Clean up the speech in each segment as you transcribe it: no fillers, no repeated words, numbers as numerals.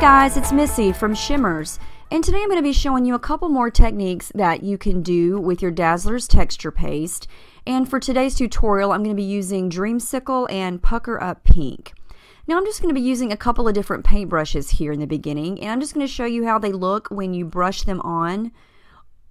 guys, it's Missy from Shimmerz, and today I'm going to be showing you a couple more techniques that you can do with your Dazzlerz texture paste. And for today's tutorial, I'm going to be using Dreamsicle and Pucker Up Pink. Now I'm just going to be using a couple of different paintbrushes here in the beginning, and I'm just going to show you how they look when you brush them on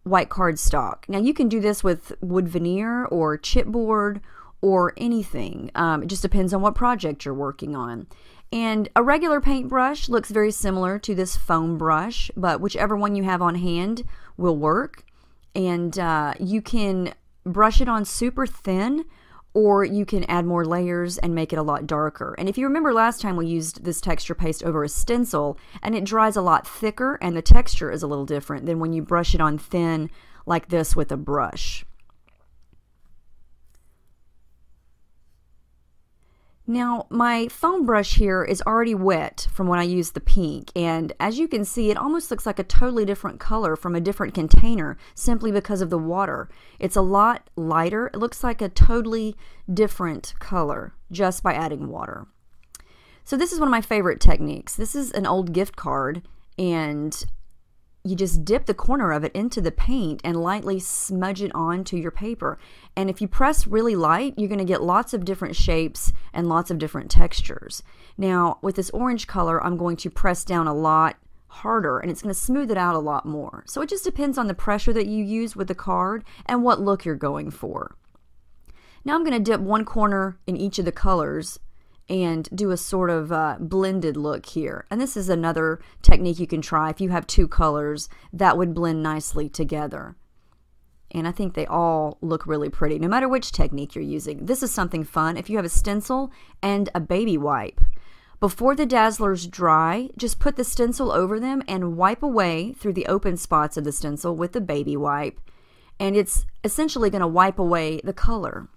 white cardstock. Now you can do this with wood veneer or chipboard or anything. It just depends on what project you're working on. And a regular paintbrush looks very similar to this foam brush, but whichever one you have on hand will work. And you can brush it on super thin, or you can add more layers and make it a lot darker. And if you remember last time we used this texture paste over a stencil, and it dries a lot thicker and the texture is a little different than when you brush it on thin like this with a brush. Now my foam brush here is already wet from when I used the pink, and as you can see, it almost looks like a totally different color from a different container simply because of the water. It's a lot lighter. It looks like a totally different color just by adding water. So this is one of my favorite techniques. This is an old gift card, and you just dip the corner of it into the paint and lightly smudge it onto your paper. And if you press really light, you're going to get lots of different shapes and lots of different textures. Now with this orange color, I'm going to press down a lot harder, and it's going to smooth it out a lot more. So it just depends on the pressure that you use with the card and what look you're going for. Now I'm going to dip one corner in each of the colors and do a sort of blended look here. And this is another technique you can try if you have two colors that would blend nicely together. And I think they all look really pretty, no matter which technique you're using. This is something fun if you have a stencil and a baby wipe. Before the Dazzlerz dry, just put the stencil over them and wipe away through the open spots of the stencil with the baby wipe. And it's essentially going to wipe away the color.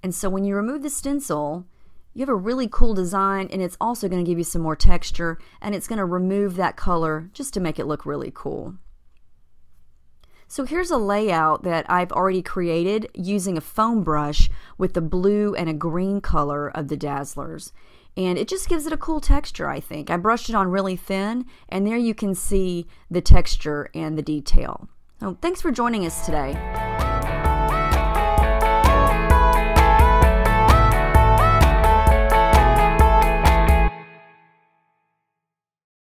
And so when you remove the stencil, you have a really cool design, and it's also going to give you some more texture, and it's going to remove that color just to make it look really cool. So here's a layout that I've already created using a foam brush with the blue and a green color of the Dazzlerz. And it just gives it a cool texture, I think. I brushed it on really thin, and there you can see the texture and the detail. So thanks for joining us today.